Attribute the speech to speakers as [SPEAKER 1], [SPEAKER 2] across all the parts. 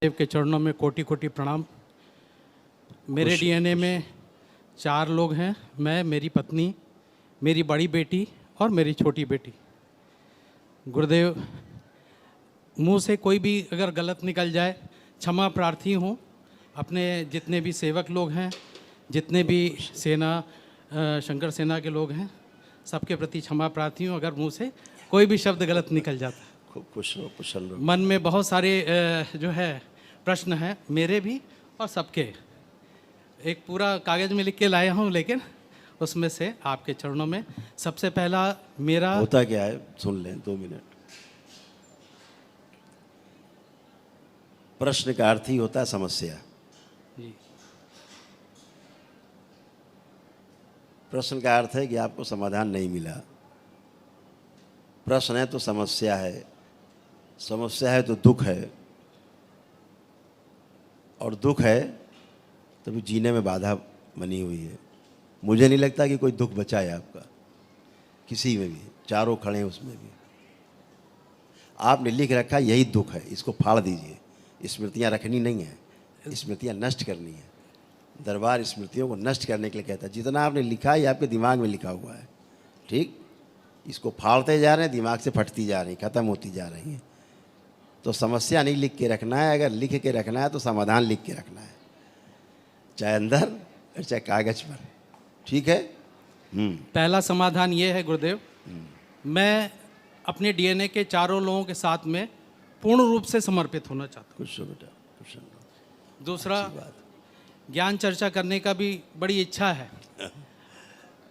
[SPEAKER 1] देव के चरणों में कोटि कोटि प्रणाम। मेरे डीएनए में 4 लोग हैं, मैं, मेरी पत्नी, मेरी बड़ी बेटी और मेरी छोटी बेटी। गुरुदेव, मुंह से कोई भी अगर गलत निकल जाए क्षमा प्रार्थी हूँ। अपने जितने भी सेवक लोग हैं, जितने भी शंकर सेना के लोग हैं, सबके प्रति क्षमा प्रार्थी हूँ अगर मुंह से कोई भी शब्द गलत निकल जाता है।
[SPEAKER 2] खूब खुश रहो, कुशल रहो।
[SPEAKER 1] मन में बहुत सारे जो है प्रश्न हैं, मेरे भी और सबके। एक पूरा कागज़ में लिख के लाया हूँ, लेकिन उसमें से आपके चरणों में सबसे पहला मेरा
[SPEAKER 2] होता क्या है सुन लें 2 मिनट। प्रश्न का अर्थ ही होता है समस्या।
[SPEAKER 1] जी।
[SPEAKER 2] प्रश्न का अर्थ है कि आपको समाधान नहीं मिला। प्रश्न है तो समस्या है, समस्या है तो दुख है, और दुख है तभी जीने में बाधा बनी हुई है। मुझे नहीं लगता कि कोई दुख बचा है आपका, किसी में भी। चारों खड़े हैं उसमें भी आपने लिख रखा यही दुख है, इसको फाड़ दीजिए। स्मृतियाँ रखनी नहीं है, स्मृतियाँ नष्ट करनी है। दरबार स्मृतियों को नष्ट करने के लिए कहता है। जितना आपने लिखा है ये आपके दिमाग में लिखा हुआ है, ठीक। इसको फाड़ते जा रहे हैं, दिमाग से फटती जा रही, ख़त्म होती जा रही हैं। तो समस्या नहीं लिख के रखना है, अगर लिख के रखना है तो समाधान लिख के रखना है, चाहे अंदर और चाहे कागज पर, ठीक है।
[SPEAKER 1] पहला समाधान ये है गुरुदेव, मैं अपने डीएनए के 4 लोगों के साथ में पूर्ण रूप से समर्पित होना चाहता हूँ।
[SPEAKER 2] खुश हो बेटा, खुश हो।
[SPEAKER 1] दूसरा,
[SPEAKER 2] बात।
[SPEAKER 1] ज्ञान चर्चा करने का भी बड़ी इच्छा है।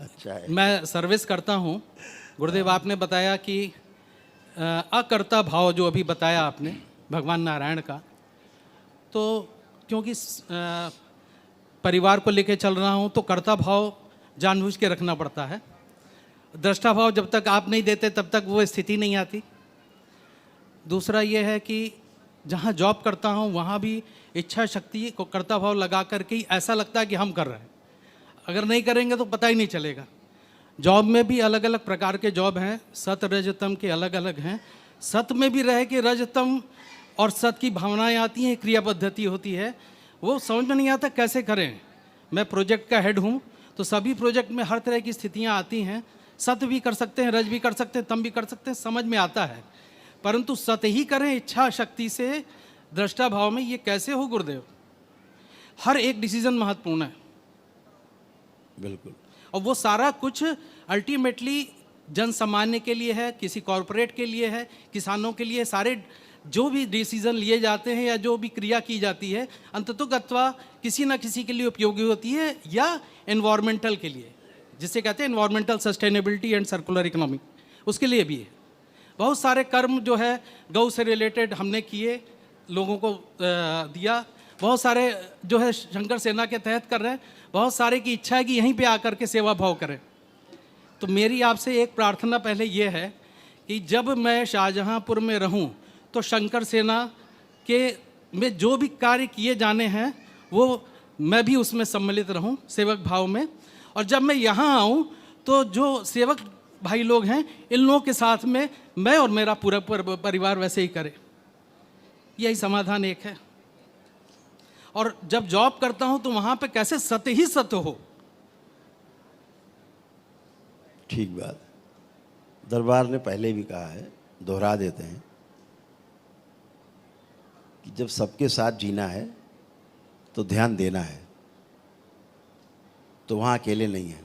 [SPEAKER 2] अच्छा है।
[SPEAKER 1] मैं सर्विस करता हूँ गुरुदेव। आपने बताया कि अकर्ता भाव जो अभी बताया आपने भगवान नारायण का, तो क्योंकि परिवार को लेके चल रहा हूँ तो कर्ता भाव जानबूझ के रखना पड़ता है। दृष्टा भाव जब तक आप नहीं देते तब तक वो स्थिति नहीं आती। दूसरा ये है कि जहाँ जॉब करता हूँ वहाँ भी इच्छा शक्ति को कर्ता भाव लगा करके ही ऐसा लगता है कि हम कर रहे हैं। अगर नहीं करेंगे तो पता ही नहीं चलेगा। जॉब में भी अलग अलग प्रकार के जॉब हैं, सत रजतम के अलग अलग हैं। सत में भी रह के रजतम और सत की भावनाएं आती हैं, क्रिया पद्धति होती है, वो समझ में नहीं आता कैसे करें। मैं प्रोजेक्ट का हेड हूँ तो सभी प्रोजेक्ट में हर तरह की स्थितियाँ आती हैं। सत भी कर सकते हैं, रज भी कर सकते हैं, तम भी कर सकते हैं, समझ में आता है। परंतु सत ही करें इच्छा शक्ति से, दृष्टा भाव में, ये कैसे हो गुरुदेव? हर एक डिसीजन महत्वपूर्ण है।
[SPEAKER 2] बिल्कुल।
[SPEAKER 1] और वो सारा कुछ अल्टीमेटली जन सामान्य के लिए है, किसी कॉरपोरेट के लिए है, किसानों के लिए। सारे जो भी डिसीजन लिए जाते हैं या जो भी क्रिया की जाती है अंततोगत्वा किसी न किसी के लिए उपयोगी होती है, या एनवायरमेंटल के लिए, जिसे कहते हैं environmental sustainability and circular economy, उसके लिए भी है। बहुत सारे कर्म जो है गौ से रिलेटेड हमने किए, लोगों को दिया। बहुत सारे जो है शंकर सेना के तहत कर रहे हैं। बहुत सारे की इच्छा है कि यहीं पे आकर के सेवा भाव करें। तो मेरी आपसे एक प्रार्थना पहले ये है कि जब मैं शाहजहांपुर में रहूं तो शंकर सेना के में जो भी कार्य किए जाने हैं वो मैं भी उसमें सम्मिलित रहूं, सेवक भाव में। और जब मैं यहाँ आऊँ तो जो सेवक भाई लोग हैं इन लोगों के साथ में मैं और मेरा पूरा परिवार वैसे ही करे। यही समाधान एक है। और जब जॉब करता हूं तो वहां पे कैसे सत्य ही सत्य हो।
[SPEAKER 2] ठीक बात। दरबार ने पहले भी कहा है, दोहरा देते हैं कि जब सबके साथ जीना है तो ध्यान देना है। तो वहाँ अकेले नहीं है,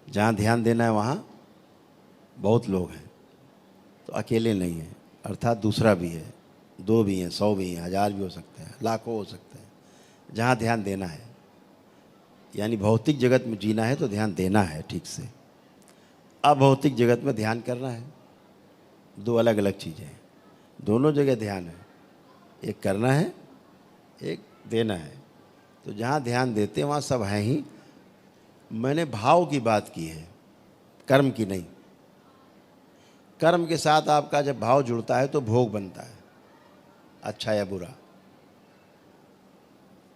[SPEAKER 2] जहाँ ध्यान देना है वहाँ बहुत लोग हैं, तो अकेले नहीं है। अर्थात दूसरा भी है, 2 भी हैं, 100 भी हैं, 1000 भी हो सकते हैं, लाखों हो सकते हैं। जहाँ ध्यान देना है, यानी भौतिक जगत में जीना है तो ध्यान देना है ठीक से। अभौतिक जगत में ध्यान करना है, 2 अलग अलग चीज़ें हैं। दोनों जगह ध्यान है, एक करना है, एक देना है। तो जहाँ ध्यान देते हैं वहाँ सब हैं ही। मैंने भाव की बात की है, कर्म की नहीं। कर्म के साथ आपका जब भाव जुड़ता है तो भोग बनता है, अच्छा या बुरा।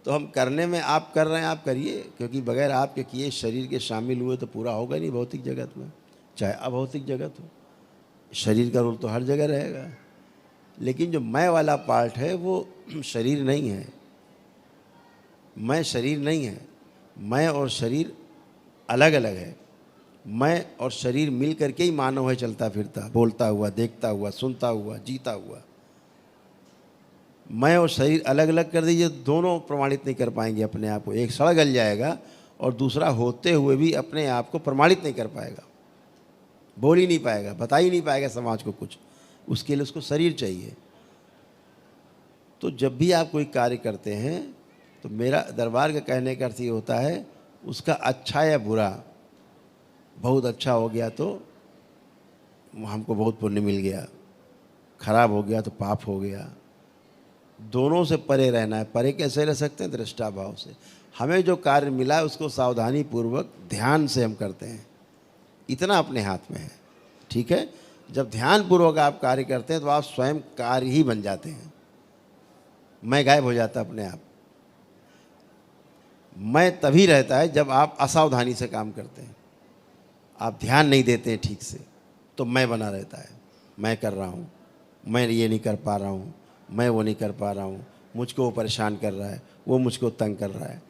[SPEAKER 2] तो हम करने में, आप कर रहे हैं आप करिए, क्योंकि बगैर आपके किए शरीर के शामिल हुए तो पूरा होगा नहीं भौतिक जगत में, चाहे अभौतिक जगत हो। शरीर का रोल तो हर जगह रहेगा। लेकिन जो मैं वाला पार्ट है वो शरीर नहीं है। मैं शरीर नहीं है, मैं और शरीर अलग अलग है। मैं और शरीर मिल करके ही मानव है, चलता फिरता, बोलता हुआ, देखता हुआ, सुनता हुआ, जीता हुआ। मैं और शरीर अलग अलग कर दीजिए, दोनों प्रमाणित नहीं कर पाएंगे अपने आप को। एक सड़ गल जाएगा और दूसरा होते हुए भी अपने आप को प्रमाणित नहीं कर पाएगा, बोल ही नहीं पाएगा, बता ही नहीं पाएगा समाज को कुछ। उसके लिए उसको शरीर चाहिए। तो जब भी आप कोई कार्य करते हैं तो मेरा दरबार का कहने का अर्थ ये होता है, उसका अच्छा या बुरा, बहुत अच्छा हो गया तो हमको बहुत पुण्य मिल गया, खराब हो गया तो पाप हो गया। दोनों से परे रहना है। परे कैसे रह सकते हैं? दृष्टा भाव से। हमें जो कार्य मिला है उसको सावधानी पूर्वक ध्यान से हम करते हैं, इतना अपने हाथ में है। ठीक है, जब ध्यान पूर्वक आप कार्य करते हैं तो आप स्वयं कार्य ही बन जाते हैं। मैं गायब हो जाता अपने आप। मैं तभी रहता है जब आप असावधानी से काम करते हैं, आप ध्यान नहीं देते हैं ठीक से, तो मैं बना रहता है। मैं कर रहा हूँ, मैं ये नहीं कर पा रहा हूँ, मैं वो नहीं कर पा रहा हूँ, मुझको वो परेशान कर रहा है, वो मुझको तंग कर रहा है।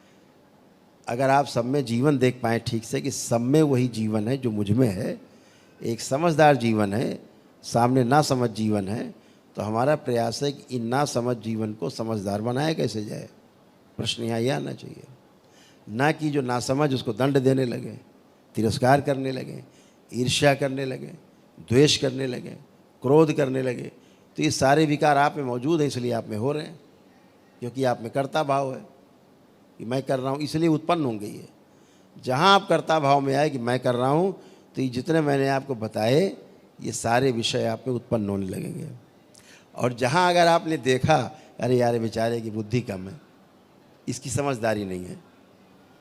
[SPEAKER 2] अगर आप सब में जीवन देख पाएँ ठीक से कि सब में वही जीवन है जो मुझ में है, एक समझदार जीवन है, सामने ना समझ जीवन है, तो हमारा प्रयास है कि इन ना समझ जीवन को समझदार बनाया कैसे जाए। प्रश्न यहाँ ये आना चाहिए, ना कि जो ना समझ उसको दंड देने लगे, तिरस्कार करने लगे, ईर्ष्या करने लगे, द्वेष करने लगे, क्रोध करने लगे। तो ये सारे विकार आप में मौजूद हैं, इसलिए आप में हो रहे हैं, क्योंकि आप में कर्ता भाव है कि मैं कर रहा हूँ, इसलिए उत्पन्न होंगे ये। जहाँ आप कर्ता भाव में आए कि मैं कर रहा हूँ, तो ये जितने मैंने आपको बताए ये सारे विषय आप में उत्पन्न होने लगेंगे। और जहाँ अगर आपने देखा अरे यार बेचारे की बुद्धि कम है, इसकी समझदारी नहीं है,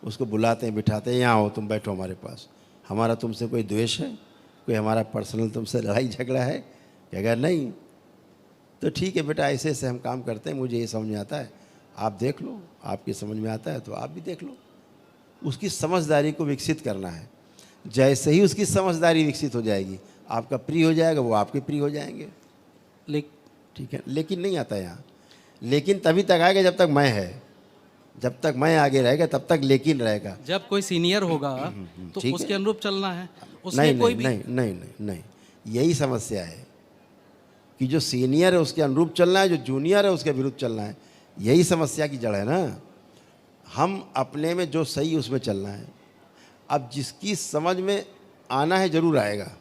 [SPEAKER 2] उसको बुलाते हैं, बिठाते हैं, यहाँ हो तुम बैठो हमारे पास, हमारा तुमसे कोई द्वेष है, कोई हमारा पर्सनल तुमसे लड़ाई झगड़ा है? कि अगर नहीं तो ठीक है बेटा, ऐसे ऐसे हम काम करते हैं, मुझे ये समझ में आता है, आप देख लो, आपकी समझ में आता है तो आप भी देख लो। उसकी समझदारी को विकसित करना है। जैसे ही उसकी समझदारी विकसित हो जाएगी, आपका प्रिय हो जाएगा, वो आपके प्रिय हो जाएंगे। ठीक है, लेकिन नहीं आता यहाँ। लेकिन तभी तक आएगा जब तक मैं है, जब तक मैं आगे रहेगा तब तक लेकिन रहेगा।
[SPEAKER 1] जब कोई सीनियर होगा तो
[SPEAKER 2] ठीक
[SPEAKER 1] उसके
[SPEAKER 2] है।
[SPEAKER 1] अनुरूप चलना है।
[SPEAKER 2] नहीं नहीं नहीं नहीं नहीं नहीं, यही समस्या है कि जो सीनियर है उसके अनुरूप चलना है, जो जूनियर है उसके विरुद्ध चलना है। यही समस्या की जड़ है ना। हम अपने में जो सही उसमें चलना है। अब जिसकी समझ में आना है जरूर आएगा,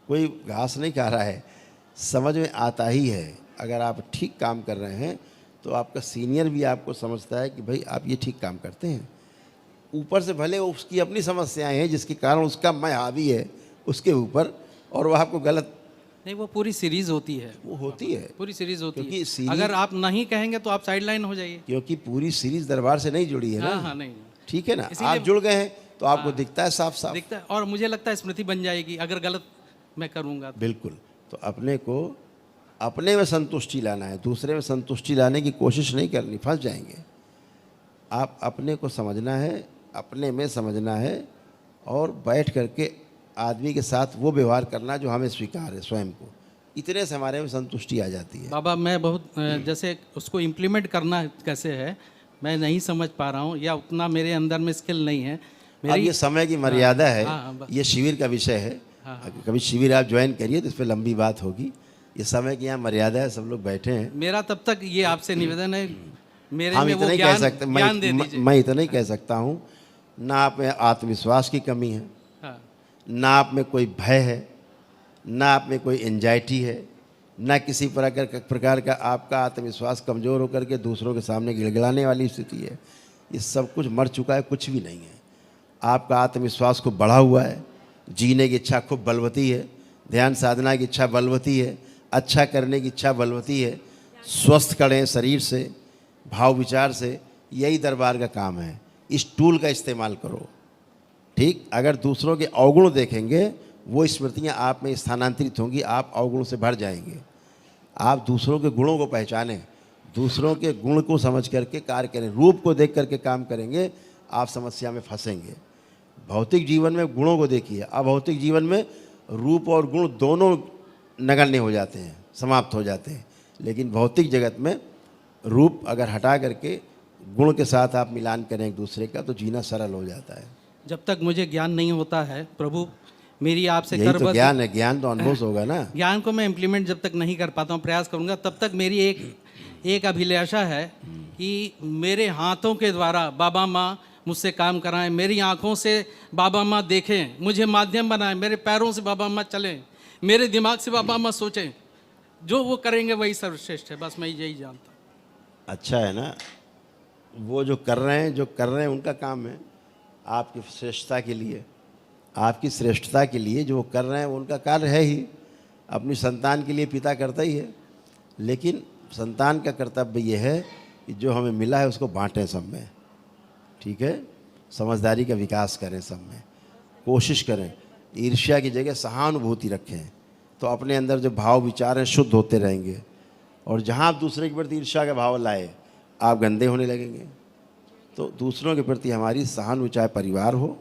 [SPEAKER 2] कोई घास नहीं खा रहा है, समझ में आता ही है। अगर आप ठीक काम कर रहे हैं तो आपका सीनियर भी आपको समझता है कि भाई आप ये ठीक काम करते हैं। ऊपर से भले उसकी अपनी समस्याएं हैं जिसके कारण उसका मैं हावी है उसके ऊपर, और वह आपको गलत
[SPEAKER 1] नहीं, वो पूरी सीरीज होती है,
[SPEAKER 2] वो होती है,
[SPEAKER 1] पूरी सीरीज होती
[SPEAKER 2] क्योंकि
[SPEAKER 1] है।
[SPEAKER 2] सीरीज,
[SPEAKER 1] अगर आप नहीं कहेंगे तो आप साइडलाइन हो जाइए,
[SPEAKER 2] क्योंकि पूरी सीरीज दरबार से नहीं जुड़ी है ना।
[SPEAKER 1] हाँ नहीं,
[SPEAKER 2] ठीक है ना,
[SPEAKER 1] इसीलिए
[SPEAKER 2] आप जुड़ गए हैं तो आपको दिखता है साफ साफ,
[SPEAKER 1] दिखता है। और मुझे लगता है स्मृति बन जाएगी अगर गलत मैं करूँगा।
[SPEAKER 2] बिल्कुल। तो अपने को अपने में संतुष्टि लाना है, दूसरे में संतुष्टि लाने की कोशिश नहीं करनी, फंस जाएंगे। आप अपने को समझना है, अपने में समझना है, और बैठ करके आदमी के साथ वो व्यवहार करना जो हमें स्वीकार है स्वयं को। इतने से हमारे में संतुष्टि आ जाती है।
[SPEAKER 1] बाबा मैं बहुत जैसे उसको इम्प्लीमेंट करना कैसे है मैं नहीं समझ पा रहा हूँ, या उतना मेरे अंदर में स्किल नहीं है।
[SPEAKER 2] अब ये समय की मर्यादा है,
[SPEAKER 1] हाँ,
[SPEAKER 2] ये शिविर का विषय है। कभी शिविर आप ज्वाइन करिए तो इस पर लंबी बात होगी। ये समय की यहाँ मर्यादा है, सब लोग बैठे हैं।
[SPEAKER 1] मेरा तब तक ये आपसे निवेदन है, मेरे
[SPEAKER 2] हम
[SPEAKER 1] में
[SPEAKER 2] इतना
[SPEAKER 1] वो
[SPEAKER 2] ही कह सकते,
[SPEAKER 1] ज्ञान दे दीजिए।
[SPEAKER 2] मैं इतना ही कह सकता हूँ, ना आप में आत्मविश्वास की कमी है,
[SPEAKER 1] हाँ,
[SPEAKER 2] ना आप में कोई भय है, ना आप में कोई एंजाइटी है, ना किसी प्रकार का आपका आत्मविश्वास कमज़ोर होकर के दूसरों के सामने गिड़गिड़ाने वाली स्थिति है। ये सब कुछ मर चुका है, कुछ भी नहीं है। आपका आत्मविश्वास खूब बढ़ा हुआ है, जीने की इच्छा खूब बलवती है, ध्यान साधना की इच्छा बलवती है, अच्छा करने की इच्छा बलवती है। स्वस्थ करें शरीर से, भाव विचार से, यही दरबार का काम है। इस टूल का इस्तेमाल करो। ठीक, अगर दूसरों के अवगुण देखेंगे वो स्मृतियाँ आप में स्थानांतरित होंगी, आप अवगुणों से भर जाएंगे। आप दूसरों के गुणों को पहचानें, दूसरों के गुण को समझ करके कार्य करें। रूप को देख करके काम करेंगे, आप समस्या में फंसेंगे। भौतिक जीवन में गुणों को देखिए, अभौतिक जीवन में रूप और गुण दोनों नगण्य हो जाते हैं, समाप्त हो जाते हैं। लेकिन भौतिक जगत में रूप अगर हटा करके गुण के साथ आप मिलान करें एक दूसरे का, तो जीना सरल हो जाता है।
[SPEAKER 1] जब तक मुझे ज्ञान नहीं होता है प्रभु, मेरी आपसे
[SPEAKER 2] यही तो
[SPEAKER 1] करबद्ध
[SPEAKER 2] ज्ञान है, ज्ञान तो अनुभव से होगा ना।
[SPEAKER 1] ज्ञान को मैं इम्प्लीमेंट जब तक नहीं कर पाता हूँ, प्रयास करूँगा, तब तक मेरी एक अभिलाषा है कि मेरे हाथों के द्वारा बाबा माँ मुझसे काम कराएं, मेरी आँखों से बाबा माँ देखें, मुझे माध्यम बनाएं, मेरे पैरों से बाबा माँ चलें, मेरे दिमाग से बाबा माँ सोचें। जो वो करेंगे वही सर्वश्रेष्ठ है, बस मैं यही जानता हूँ।
[SPEAKER 2] अच्छा है ना, वो जो कर रहे हैं उनका काम है आपकी श्रेष्ठता के लिए, आपकी श्रेष्ठता के लिए जो वो कर रहे हैं वो उनका कार्य है ही। अपनी संतान के लिए पिता करता ही है, लेकिन संतान का कर्तव्य ये है कि जो हमें मिला है उसको बांटें सब में, ठीक है। समझदारी का विकास करें सब में, कोशिश करें, ईर्ष्या की जगह सहानुभूति रखें, तो अपने अंदर जो भाव विचार हैं शुद्ध होते रहेंगे। और जहाँ आप दूसरे के प्रति ईर्ष्या का भाव लाए, आप गंदे होने लगेंगे। तो दूसरों के प्रति हमारी सहानुभूति, चाहे परिवार हो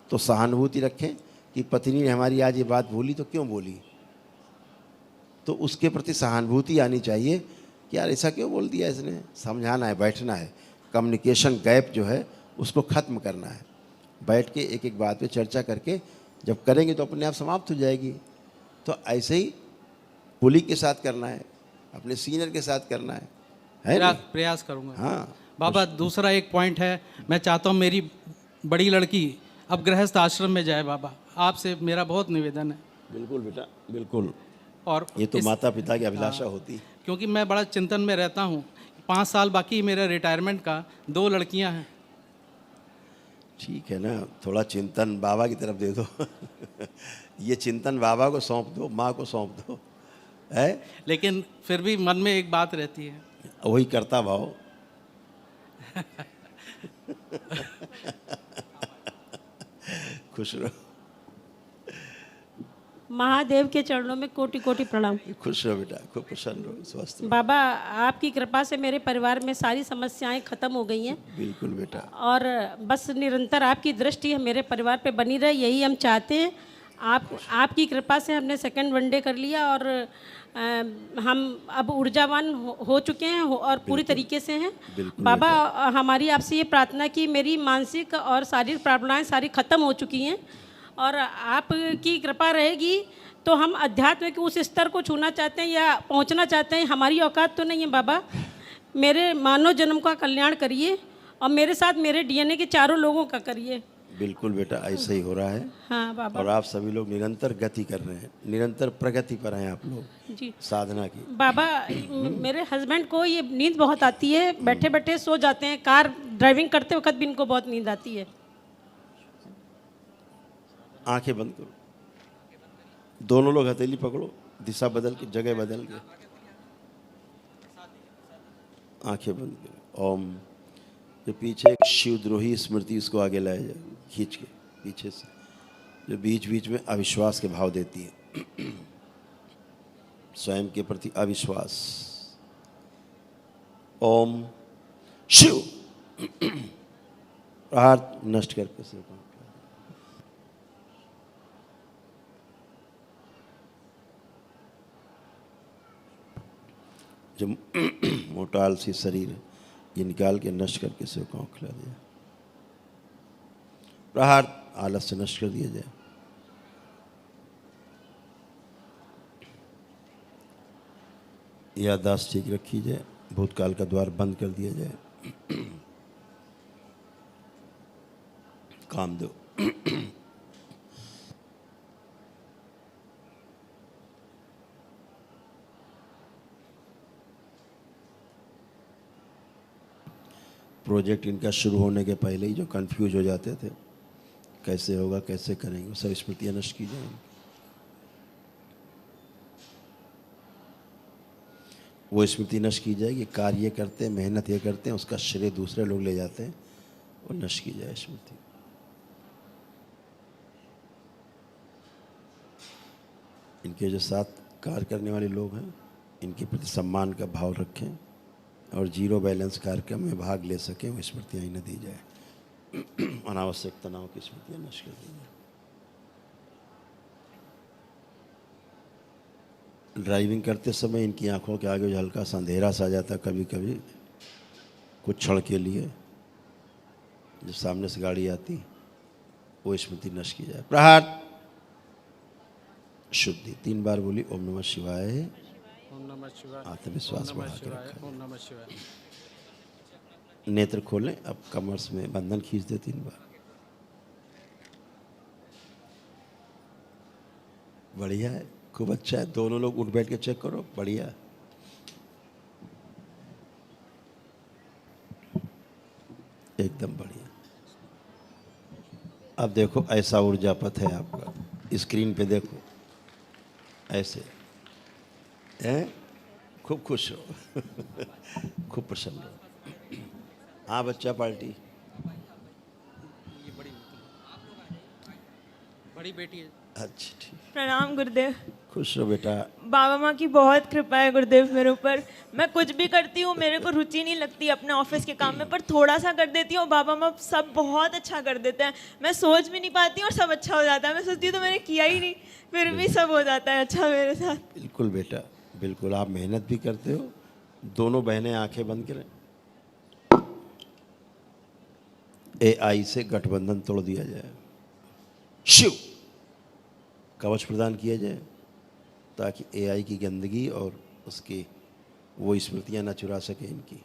[SPEAKER 2] तो सहानुभूति रखें कि पत्नी ने हमारी आज ये बात बोली तो क्यों बोली, तो उसके प्रति सहानुभूति आनी चाहिए कि यार ऐसा क्यों बोल दिया इसने। समझाना है, बैठना है, कम्युनिकेशन गैप जो है उसको ख़त्म करना है। बैठ के एक एक बात पे चर्चा करके जब करेंगे तो अपने आप समाप्त हो जाएगी। तो ऐसे ही कुलीग के साथ करना है, अपने सीनियर के साथ करना है ना?
[SPEAKER 1] प्रयास करूँगा।
[SPEAKER 2] हाँ
[SPEAKER 1] बाबा, दूसरा एक पॉइंट है, मैं चाहता हूँ मेरी बड़ी लड़की अब गृहस्थ आश्रम में जाए। बाबा, आपसे मेरा बहुत निवेदन है।
[SPEAKER 2] बिल्कुल बेटा, बिल्कुल।
[SPEAKER 1] और
[SPEAKER 2] ये तो माता पिता की अभिलाषा होती है।
[SPEAKER 1] क्योंकि मैं बड़ा चिंतन में रहता हूँ, 5 साल बाकी है मेरे रिटायरमेंट का, 2 लड़कियाँ हैं।
[SPEAKER 2] ठीक है ना, थोड़ा चिंतन बाबा की तरफ दे दो ये चिंतन बाबा को सौंप दो, माँ को सौंप दो, है।
[SPEAKER 1] लेकिन फिर भी मन में एक बात रहती है,
[SPEAKER 2] वही करता भाव खुश रहो,
[SPEAKER 3] महादेव के चरणों में कोटि कोटि प्रणाम।
[SPEAKER 2] खुश रहो बेटा, खूब प्रसन्न रहो, स्वस्थ रहो।
[SPEAKER 3] बाबा, आपकी कृपा से मेरे परिवार में सारी समस्याएं खत्म हो गई हैं,
[SPEAKER 2] बिल्कुल बेटा।
[SPEAKER 3] और बस निरंतर आपकी दृष्टि मेरे परिवार पे बनी रहे, यही हम चाहते हैं। आपकी कृपा से हमने सेकंड वनडे कर लिया, और हम अब ऊर्जावान हो चुके हैं और पूरी तरीके से हैं। बाबा, हमारी आपसे ये प्रार्थना कि मेरी मानसिक और शारीरिक प्रॉब्लमें सारी खत्म हो चुकी हैं, और आपकी कृपा रहेगी तो हम अध्यात्म के उस स्तर को छूना चाहते हैं या पहुंचना चाहते हैं। हमारी औकात तो नहीं है बाबा। मेरे मानव जन्म का कल्याण करिए, और मेरे साथ मेरे डीएनए के चारों लोगों का करिए।
[SPEAKER 2] बिल्कुल बेटा, ऐसा ही हो रहा है।
[SPEAKER 3] हाँ बाबा।
[SPEAKER 2] और आप सभी लोग निरंतर गति कर रहे हैं, निरंतर प्रगति पर हैं आप लोग
[SPEAKER 3] जी
[SPEAKER 2] साधना की।
[SPEAKER 3] बाबा, मेरे हस्बैंड को ये नींद बहुत आती है, बैठे बैठे सो जाते हैं, कार ड्राइविंग करते वक्त भी इनको बहुत नींद आती है।
[SPEAKER 2] आंखें बंद करो, दोनों लोग हथेली पकड़ो, दिशा बदल के, जगह बदल के, आंखें बंद करो। ओम। जो पीछे एक शिवद्रोही स्मृति, इसको आगे लाया जाए, खींच के पीछे से, जो बीच बीच में अविश्वास के भाव देती है, स्वयं के प्रति अविश्वास। ओम शिव। प्रहार नष्ट करके से जो मोटा आलसी शरीर है ये निकाल के नष्ट करके से को खिला दिया। प्रहार आलस से नष्ट कर दिया जाए। याददाश्त ठीक रखी जाए, भूतकाल का द्वार बंद कर दिया जाए। काम दो। प्रोजेक्ट इनका शुरू होने के पहले ही जो कंफ्यूज हो जाते थे, कैसे होगा, कैसे करेंगे, वो सब स्मृतियाँ नष्ट की जाएंगी। वो स्मृति नष्ट की जाएगी। कार्य करते हैं, मेहनत ये करते हैं, उसका श्रेय दूसरे लोग ले जाते हैं, वो नष्ट की जाए स्मृति। इनके जो साथ कार्य करने वाले लोग हैं, इनके प्रति सम्मान का भाव रखें, और जीरो बैलेंस कार्यक्रम में भाग ले सकें, वो स्मृतियाँ ही न दी जाए। अनावश्यक तनाव की स्मृतियाँ नष्ट कर दी जाए। ड्राइविंग करते समय इनकी आंखों के आगे जो हल्का सा अंधेरा सा आ जाता कभी कभी कुछ क्षण के लिए, जब सामने से गाड़ी आती, वो स्मृति नष्ट की जाए। प्रहार शुद्धि 3 बार बोली ओम नमः शिवाय।
[SPEAKER 1] ओम नमः शिवाय।
[SPEAKER 2] आत्मविश्वास बढ़ा के
[SPEAKER 1] शिवाय।
[SPEAKER 2] रखा।
[SPEAKER 1] ओम नमः शिवाय।
[SPEAKER 2] नेत्र खोलें, अब कमर्स में बंधन खींच दे 3 बार। बढ़िया है, खूब अच्छा है। दोनों लोग उठ बैठ के चेक करो, बढ़िया। एकदम बढ़िया। अब देखो ऐसा ऊर्जा पथ है आपका, स्क्रीन पे देखो ऐसे हैं, खूब खुश हो खूब प्रसन्न हो। हाँ बच्चा पार्टी,
[SPEAKER 1] ये बड़ी बेटी है।
[SPEAKER 2] अच्छा ठीक,
[SPEAKER 4] प्रणाम गुरुदेव।
[SPEAKER 2] खुश रहो बेटा।
[SPEAKER 4] बाबा माँ की बहुत कृपा है गुरुदेव मेरे ऊपर। मैं कुछ भी करती हूँ, मेरे को रुचि नहीं लगती अपने ऑफिस के काम में, पर थोड़ा सा कर देती हूँ, बाबा माँ सब बहुत अच्छा कर देते हैं। मैं सोच भी नहीं पाती हूँ और सब अच्छा हो जाता है। मैं सोचती हूँ तो मैंने किया ही नहीं, फिर भी सब हो जाता है अच्छा मेरे साथ।
[SPEAKER 2] बिल्कुल बेटा, बिल्कुल। आप मेहनत भी करते हो। दोनों बहनें आंखें बंद करें। AI से गठबंधन तोड़ दिया जाए, शिव कवच प्रदान किया जाए, ताकि AI की गंदगी और उसकी वो स्मृतियां न चुरा सके इनकी,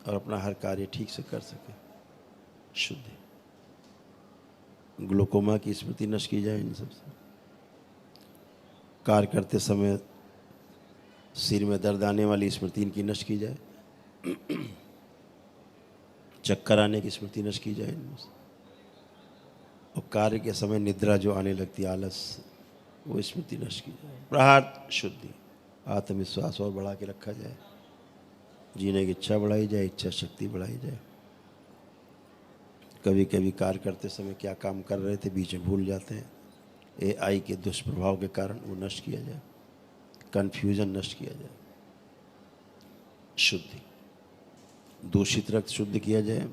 [SPEAKER 2] और अपना हर कार्य ठीक से कर सके। शुद्धि ग्लूकोमा की स्मृति नष्ट की जाए इन सबसे। कार्य करते समय सिर में दर्द आने वाली स्मृति इनकी नष्ट की जाए। चक्कर आने की स्मृति नष्ट की जाए इनमें से। और कार्य के समय निद्रा जो आने लगती, आलस, वो स्मृति नष्ट की जाए। प्रहार शुद्धि आत्मविश्वास और बढ़ा के रखा जाए। जीने की इच्छा बढ़ाई जाए, इच्छा शक्ति बढ़ाई जाए। कभी कभी कार्य करते समय क्या काम कर रहे थे बीच में भूल जाते हैं, AI के दुष्प्रभाव के कारण वो नष्ट किया जाए। कन्फ्यूजन नष्ट किया जाए। शुद्धि दूषित रक्त शुद्ध किया जाए।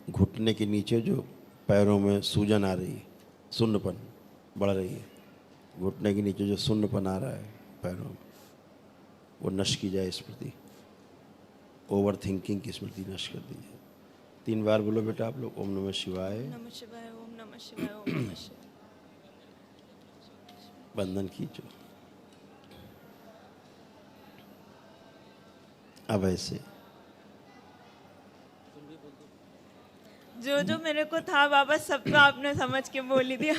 [SPEAKER 2] घुटने के नीचे जो पैरों में सूजन आ रही है, सुन्नपन बढ़ रही है, घुटने के नीचे जो सुन्नपन आ रहा है पैरों में, वो नष्ट की जाए स्मृति। ओवर थिंकिंग की स्मृति नष्ट कर दी जाए। 3 बार बोलो बेटा आप लोग ओम नमः शिवाय।
[SPEAKER 4] नमः शिवाय, ओम नमः शिवाय, ओम नमः शिवाय।
[SPEAKER 2] बंधन खींचो। अब ऐसे
[SPEAKER 4] जो जो मेरे को था बाबा सब तो आपने समझ के बोल ही दिया।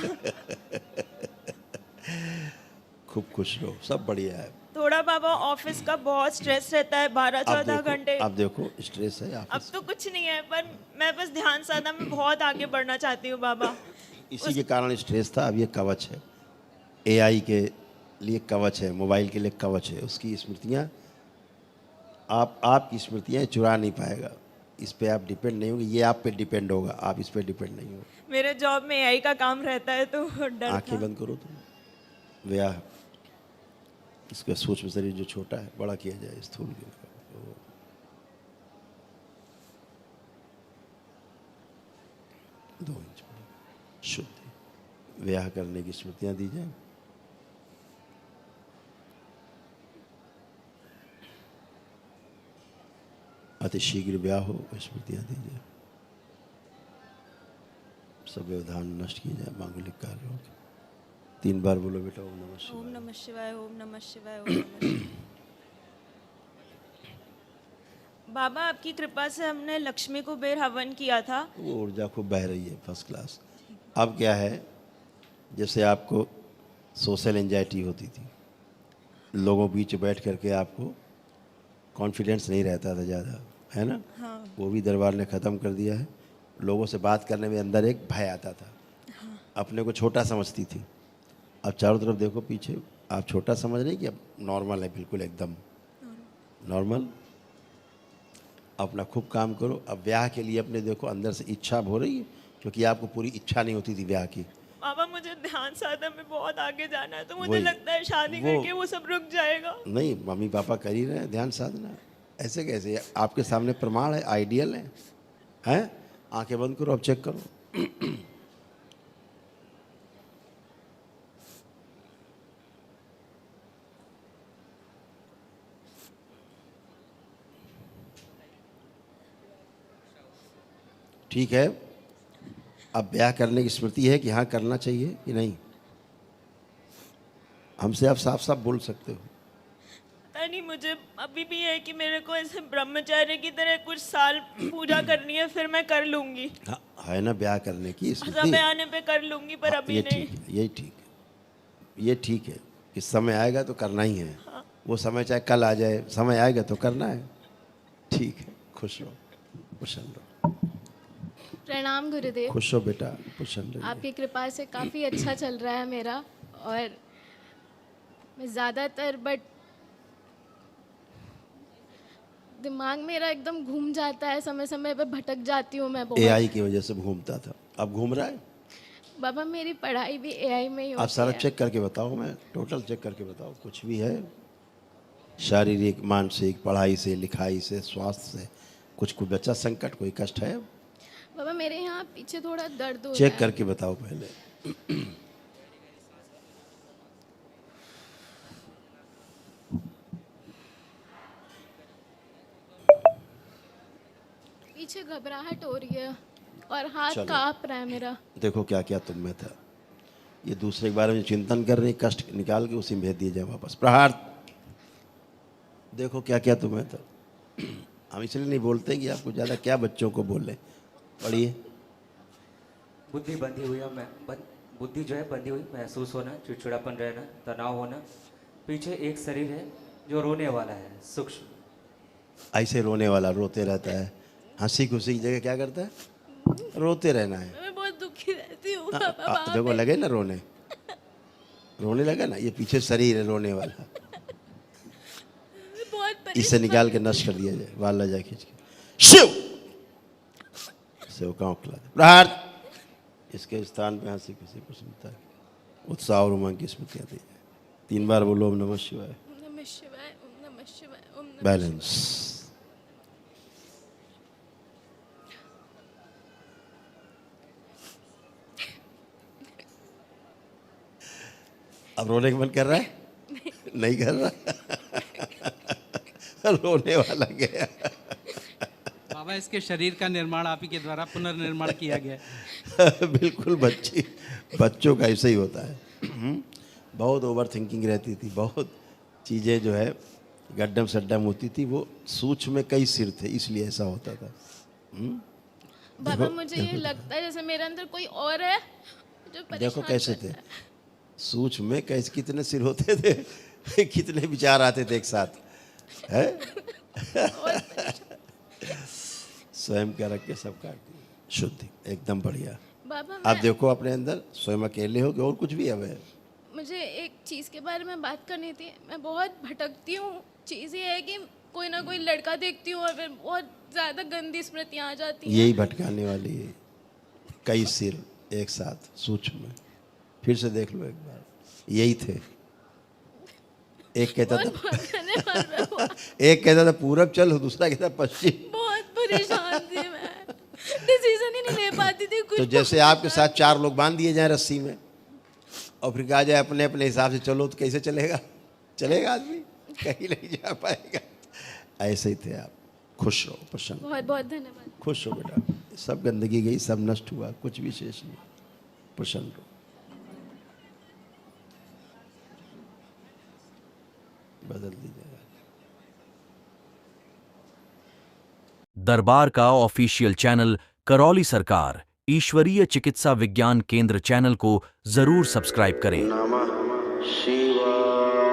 [SPEAKER 2] खूब खुश रहो, सब बढ़िया है।
[SPEAKER 4] थोड़ा बाबा ऑफिस का बहुत स्ट्रेस रहता है, 12-14 घंटे।
[SPEAKER 2] अब देखो स्ट्रेस है
[SPEAKER 4] अब
[SPEAKER 2] ऑफिस,
[SPEAKER 4] तो कुछ नहीं है, पर मैं बस ध्यान साधना में बहुत आगे बढ़ना चाहती हूँ बाबा।
[SPEAKER 2] इसी के कारण स्ट्रेस था। अब ये कवच है, AI के लिए कवच है, मोबाइल के लिए कवच है। उसकी स्मृतियाँ आपकी स्मृतियाँ चुरा नहीं पाएगा। इस पे आप डिपेंड नहीं होंगे, ये आप पे डिपेंड होगा, आप इस पे डिपेंड नहीं हो।
[SPEAKER 4] मेरे जॉब में AI का काम रहता है तो डर
[SPEAKER 2] आंखें
[SPEAKER 4] था।
[SPEAKER 2] बंद करो तुम। व्याह इसका सूक्ष्म शरीर जो छोटा है बड़ा किया जाए, स्थूल के 2 इंच शुद्धि। व्याह करने की स्मृतियाँ दी जाए। अति शीघ्र ब्याह हो, स्मृतियाँ दी जाए। सब व्यवधान नष्ट किए जाए, मांगलिक कार्य हो। 3 बार बोलो बेटा ओम नमः शिवाय।
[SPEAKER 4] ओम नमः शिवाय, ओम नमः शिवाय, ओम नमः शिवाय। बाबा आपकी कृपा से हमने लक्ष्मी कुबेर हवन किया था।
[SPEAKER 2] वो ऊर्जा खूब बह रही है, फर्स्ट क्लास। अब क्या है, जैसे आपको सोशल एंजाइटी होती थी, लोगों बीच बैठ करके आपको कॉन्फिडेंस नहीं रहता था ज़्यादा, है ना?
[SPEAKER 4] हाँ।
[SPEAKER 2] वो भी दरबार ने ख़त्म कर दिया है। लोगों से बात करने में अंदर एक भय आता था।
[SPEAKER 4] हाँ।
[SPEAKER 2] अपने को छोटा समझती थी। अब चारों तरफ देखो पीछे, आप छोटा समझ रहे हैं कि अब नॉर्मल है, बिल्कुल एकदम नॉर्मल। अपना खूब काम करो। अब ब्याह के लिए अपने देखो अंदर से इच्छा हो रही है, क्योंकि आपको पूरी इच्छा नहीं होती थी ब्याह की।
[SPEAKER 4] बाबा मुझे ध्यान साधना में बहुत आगे जाना है, तो मुझे
[SPEAKER 2] वही,
[SPEAKER 4] लगता है शादी
[SPEAKER 2] वो-
[SPEAKER 4] करके वो सब रुक जाएगा।
[SPEAKER 2] नहीं, मम्मी पापा कर ही रहे हैं ध्यान साधना। ऐसे कैसे? आपके सामने प्रमाण है, आइडियल है, हैं? आंखें बंद करो, अब चेक करो। ठीक है, अब ब्याह करने की स्मृति है कि हाँ करना चाहिए कि नहीं? हमसे आप साफ साफ बोल सकते हो।
[SPEAKER 4] पता नहीं, मुझे अभी भी है कि मेरे को ऐसे ब्रह्मचार्य की तरह कुछ साल पूजा करनी है, फिर मैं कर लूंगी।
[SPEAKER 2] हाँ, है ना ब्याह करने की स्मृति।
[SPEAKER 4] समय आने पे कर लूंगी, पर अभी
[SPEAKER 2] ये
[SPEAKER 4] नहीं।
[SPEAKER 2] ठीक है, यही ठीक है, ये ठीक है कि समय आएगा तो करना ही है। वो समय चाहे कल आ जाए, समय आएगा तो करना है। ठीक है, खुश रहो, प्रसन्न रहो।
[SPEAKER 5] प्रणाम गुरुदेव।
[SPEAKER 2] खुश हो बेटा, प्रसन्न रहिए।
[SPEAKER 5] आपकी कृपा से काफ़ी अच्छा चल रहा है मेरा, और मैं ज़्यादातर दिमाग मेरा एकदम घूम जाता है, समय समय पे भटक जाती हूँ मैं बहुत।
[SPEAKER 2] एआई की वजह से घूमता था, अब घूम रहा है।
[SPEAKER 5] बाबा मेरी पढ़ाई भी एआई में ही
[SPEAKER 2] आप
[SPEAKER 5] होती
[SPEAKER 2] सारा
[SPEAKER 5] है।
[SPEAKER 2] चेक करके बताओ, मैं टोटल चेक करके बताओ, कुछ भी है शारीरिक, मानसिक, पढ़ाई से, लिखाई से, स्वास्थ्य से, कुछ बच्चा संकट, कोई कष्ट है?
[SPEAKER 5] बाबा मेरे यहाँ पीछे थोड़ा दर्द होता
[SPEAKER 2] चेक
[SPEAKER 5] है।
[SPEAKER 2] करके बताओ पहले।
[SPEAKER 5] पीछे घबराहट हो रही है और हाथ
[SPEAKER 2] चलो।
[SPEAKER 5] काँप रहा है मेरा।
[SPEAKER 2] देखो क्या क्या तुम में था, ये दूसरे के बारे में चिंतन कर रही, कष्ट निकाल के उसी में भेज दिए जाए वापस। प्रहार। देखो क्या क्या तुम्हें था। हम इसलिए नहीं बोलते कि आपको ज़्यादा क्या बच्चों को बोले। पढ़िए।
[SPEAKER 6] बुद्धि बंधी हुई बुद्धि जो है बंधी हुई महसूस होना, चिड़चिड़ापन रहना, तनाव होना। पीछे एक शरीर है जो रोने वाला है, सूक्ष्म।
[SPEAKER 2] ऐसे रोने वाला रोते रहता है, हंसी खुशी की जगह क्या करता है? रोते रहना है।
[SPEAKER 5] मैं बहुत दुखी रहती हूँ
[SPEAKER 2] देखो लगे ना रोने, रोने लगा ना, ये पीछे शरीर है रोने वाला।
[SPEAKER 5] बहुत
[SPEAKER 2] इसे निकाल के नष्ट कर दिया जाए, वाल ला जाए खींच के। शिव सेवकाओं खिला दे। प्रहार। इसके स्थान पे हंसी खुशी प्रसन्नता, उत्साह और उमंग की स्मृतियां दी जाए। 3 बार बोलो ओम नमः शिवाय।
[SPEAKER 5] ओम नमः शिवाय, ओम नमः शिवाय, ओम नमः
[SPEAKER 2] बैलेंस। अब रोने का मन कर रहा है? नहीं कर रहा। रोने वाला गया।
[SPEAKER 1] बाबा इसके शरीर का निर्माण आप ही के द्वारा पुनर्निर्माण किया गया है।
[SPEAKER 2] बिल्कुल बच्चों का ऐसे ही होता है। बहुत ओवर थिंकिंग रहती थी, बहुत चीज़ें जो है गड्ढम सड्डम होती थी, वो सूक्ष्म में कई सिर थे, इसलिए ऐसा होता था।
[SPEAKER 5] बाबा मुझे ये लगता है जैसे मेरे अंदर कोई और है जो
[SPEAKER 2] देखो
[SPEAKER 5] परेशान
[SPEAKER 2] कैसे
[SPEAKER 5] करता
[SPEAKER 2] थे,
[SPEAKER 5] है।
[SPEAKER 2] सूक्ष्म में कैसे कितने सिर होते थे, कितने विचार आते थे एक साथ है। स्वयं का रख के सब काट दिया। शुद्धि एकदम बढ़िया।
[SPEAKER 5] बाबा
[SPEAKER 2] आप देखो अपने अंदर स्वयं अकेले हो कि और कुछ भी है?
[SPEAKER 5] मुझे एक चीज़ के बारे में बात करनी थी। मैं बहुत भटकती हूँ। चीज़ ये है कि कोई ना कोई लड़का देखती हूँ और फिर बहुत ज़्यादा गंदी स्मृतियाँ आ जाती हैं।
[SPEAKER 2] यही भटकाने वाली है, कई सिर एक साथ सूक्ष्म में। फिर से देख लो एक बार, यही थे। एक कहता था एक कहता था पूरब चल, दूसरा कहता पश्चिम।
[SPEAKER 5] बहुत परेशान थी मैं, डिसीजन ही नहीं ले पाती थी कुछ।
[SPEAKER 2] तो जैसे आपके साथ 4 लोग बांध दिए जाए रस्सी में और फिर कहा जाए अपने अपने हिसाब से चलो, तो कैसे चलेगा? चलेगा आदमी? कहीं नहीं जा पाएगा। ऐसे ही थे आप। खुश रहो, प्रसन्न,
[SPEAKER 5] बहुत बहुत धन्यवाद।
[SPEAKER 2] खुश हो बेटा। सब गंदगी गई, सब नष्ट हुआ, कुछ भी शेष नहीं। प्रसन्न रहो। बदल दीजिएगा।
[SPEAKER 7] दरबार का ऑफिशियल चैनल करौली सरकार ईश्वरीय चिकित्सा विज्ञान केंद्र चैनल को जरूर सब्सक्राइब करें।
[SPEAKER 2] नमः शिवाय।